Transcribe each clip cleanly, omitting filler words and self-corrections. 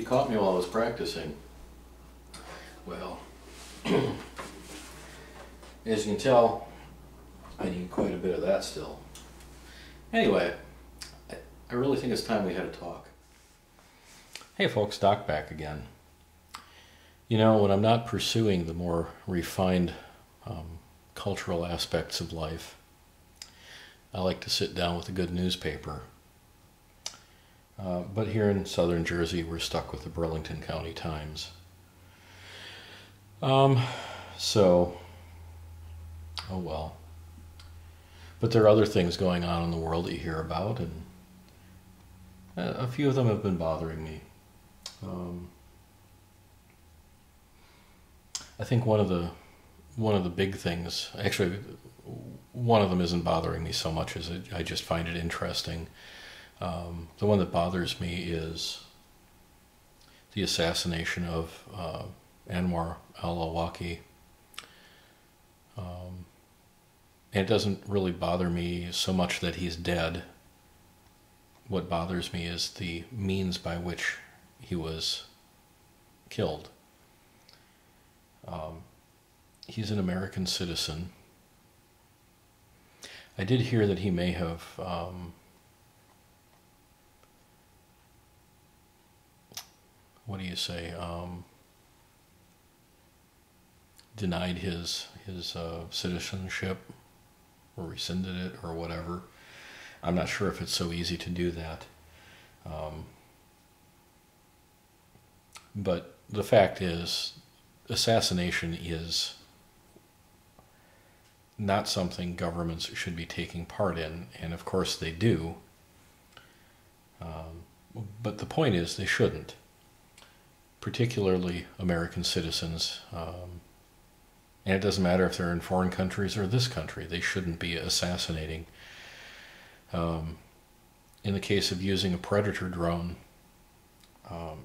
caught me while I was practicing. Well, as you can tell, I need quite a bit of that still. Anyway, I really think it's time we had a talk. Hey folks, Doc back again. You know, when I'm not pursuing the more refined cultural aspects of life, I like to sit down with a good newspaper. But here in southern Jersey, we're stuck with the Burlington County Times. So, oh well. But there are other things going on in the world that you hear about, and a few of them have been bothering me. I think one of the big things, actually, one of them isn't bothering me so much as I just find it interesting. The one that bothers me is the assassination of Anwar al-Awlaki. And it doesn't really bother me so much that he's dead. What bothers me is the means by which he was killed. He's an American citizen. I did hear that he may have what do you say, denied his citizenship or rescinded it or whatever. I'm not sure if it's so easy to do that. But the fact is, assassination is not something governments should be taking part in, and of course they do. But the point is, they shouldn't. Particularly American citizens. And it doesn't matter if they're in foreign countries or this country. They shouldn't be assassinating. In the case of using a Predator drone,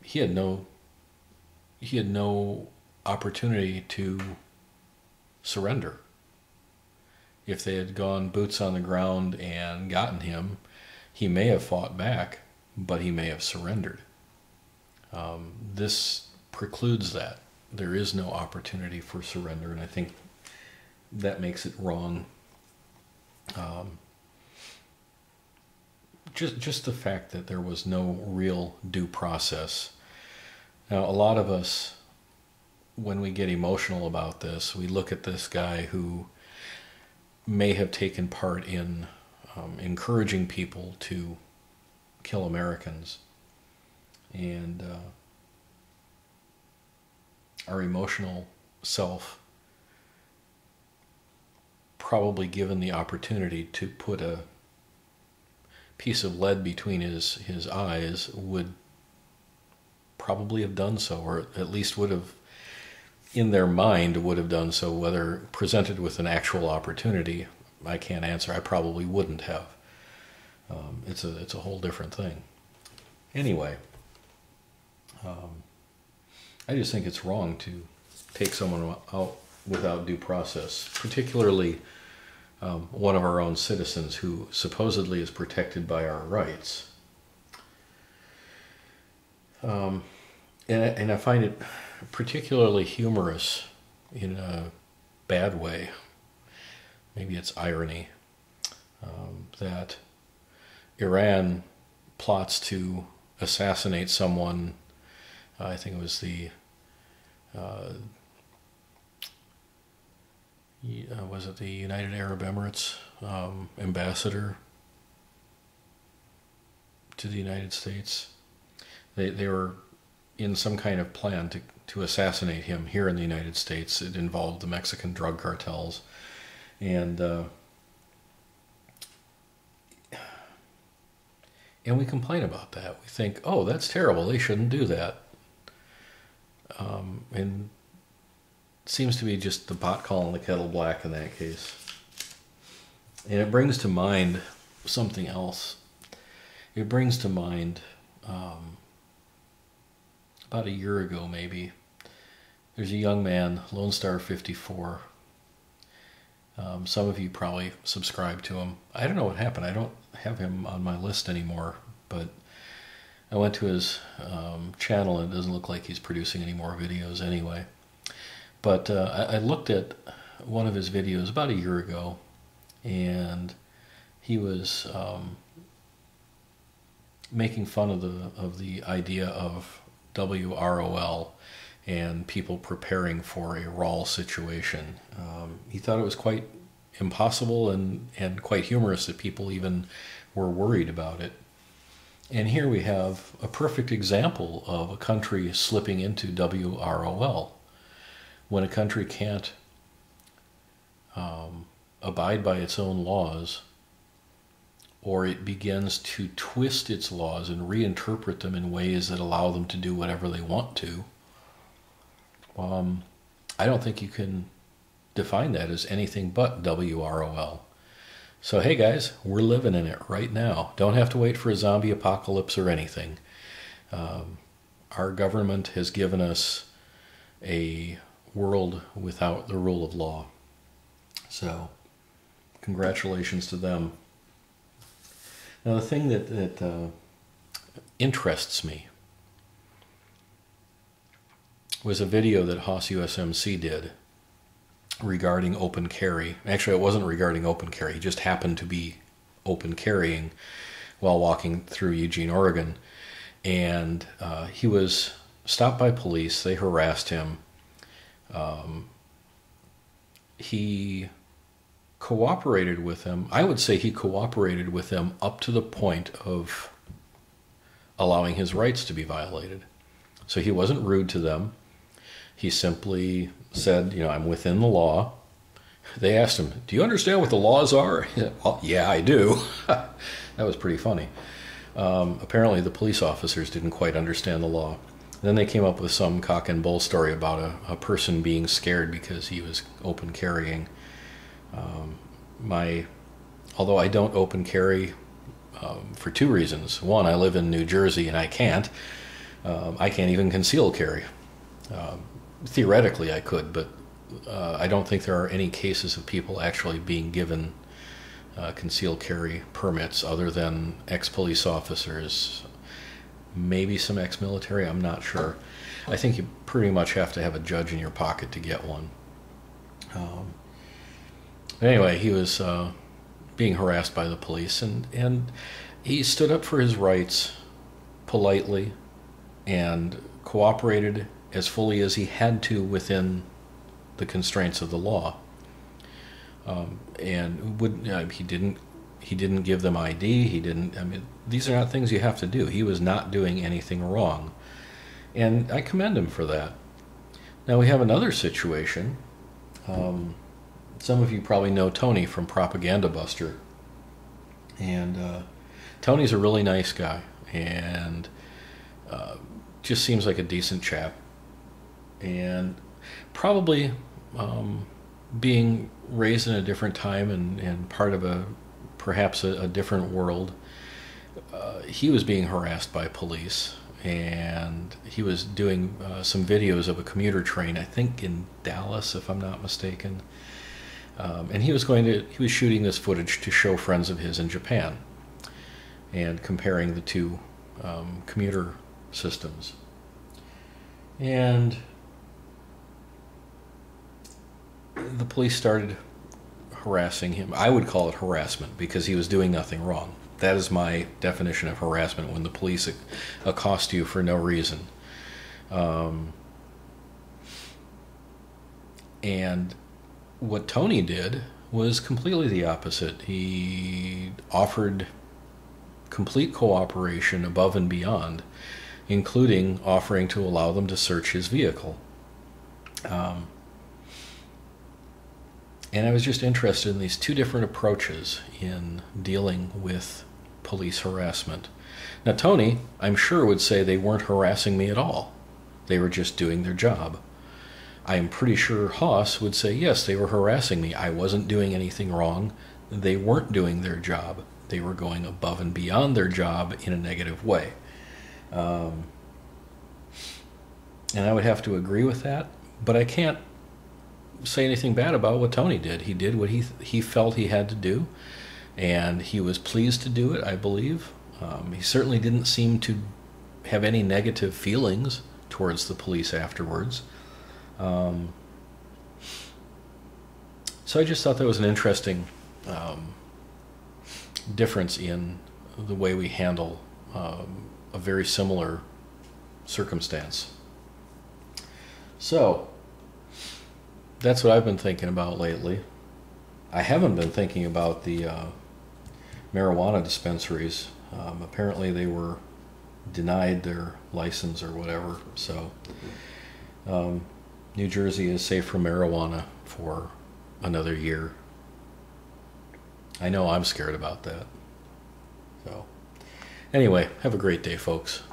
he had no opportunity to surrender. If they had gone boots on the ground and gotten him, he may have fought back, but he may have surrendered. This precludes that. There is no opportunity for surrender, and I think that makes it wrong. Just the fact that there was no real due process. Now, a lot of us, when we get emotional about this, we look at this guy who may have taken part in encouraging people to kill Americans, and our emotional self, probably given the opportunity to put a piece of lead between his eyes, would probably have done so, or at least would have, in their mind, would have done so. Whether presented with an actual opportunity, I can't answer. I probably wouldn't have. It's a whole different thing. Anyway, I just think it's wrong to take someone out without due process, particularly one of our own citizens who supposedly is protected by our rights. And I find it particularly humorous in a bad way. Maybe it's irony that Iran plots to assassinate someone. I think it was the was it the United Arab Emirates ambassador to the United States. They were in some kind of plan to assassinate him here in the United States. It involved the Mexican drug cartels, and we complain about that. We think, oh, that's terrible. They shouldn't do that. And it seems to be just the pot calling the kettle black in that case. And it brings to mind something else. It brings to mind about a year ago, maybe. There's a young man, Lone Star 54. Some of you probably subscribe to him. I don't know what happened. I don't have him on my list anymore, but I went to his channel, and it doesn't look like he's producing any more videos anyway. But I looked at one of his videos about a year ago, and he was making fun of the idea of WROL and people preparing for a ROL situation. He thought it was quite impossible and quite humorous that people even were worried about it. And here we have a perfect example of a country slipping into WROL. When a country can't abide by its own laws, or it begins to twist its laws and reinterpret them in ways that allow them to do whatever they want to, I don't think you can define that as anything but WROL. So hey guys, we're living in it right now. Don't have to wait for a zombie apocalypse or anything. Our government has given us a world without the rule of law. So congratulations to them. Now the thing that interests me was a video that Haas USMC did regarding open carry. Actually, it wasn't regarding open carry. He just happened to be open carrying while walking through Eugene, Oregon. And he was stopped by police. They harassed him. He cooperated with them. I would say he cooperated with them up to the point of allowing his rights to be violated. So he wasn't rude to them. He simply said, you know, I'm within the law. They asked him, do you understand what the laws are? He said, well, yeah, I do. That was pretty funny. Apparently the police officers didn't quite understand the law. Then they came up with some cock and bull story about a person being scared because he was open carrying. Although I don't open carry for two reasons. One, I live in New Jersey and I can't even conceal carry. Theoretically I could, but I don't think there are any cases of people actually being given concealed carry permits other than ex-police officers, maybe some ex-military, I'm not sure. I think you pretty much have to have a judge in your pocket to get one. Anyway, he was being harassed by the police, and he stood up for his rights politely and cooperated as fully as he had to within the constraints of the law. And he didn't give them ID. He didn't. I mean, these are not things you have to do. He was not doing anything wrong, and I commend him for that. Now we have another situation. Some of you probably know Tony from Propaganda Buster, and Tony's a really nice guy, and just seems like a decent chap, and probably being raised in a different time and part of perhaps a different world, he was being harassed by police, and he was doing some videos of a commuter train, I think in Dallas, if I'm not mistaken. And he was shooting this footage to show friends of his in Japan and comparing the two commuter systems. And the police started harassing him. I would call it harassment because he was doing nothing wrong. That is my definition of harassment, when the police accost you for no reason. And what Tony did was completely the opposite. He offered complete cooperation above and beyond, including offering to allow them to search his vehicle. And I was just interested in these two different approaches in dealing with police harassment. Now, Tony, I'm sure, would say they weren't harassing me at all. They were just doing their job. I am pretty sure Haas would say, yes, they were harassing me. I wasn't doing anything wrong. They weren't doing their job. They were going above and beyond their job in a negative way. And I would have to agree with that, but I can't say anything bad about what Tony did. He did what he felt he had to do, and he was pleased to do it, I believe. He certainly didn't seem to have any negative feelings towards the police afterwards. So I just thought that was an interesting difference in the way we handle a very similar circumstance. So that's what I've been thinking about lately. I haven't been thinking about the marijuana dispensaries. Apparently they were denied their license or whatever. So New Jersey is safe from marijuana for another year. I know I'm scared about that. So anyway, have a great day, folks.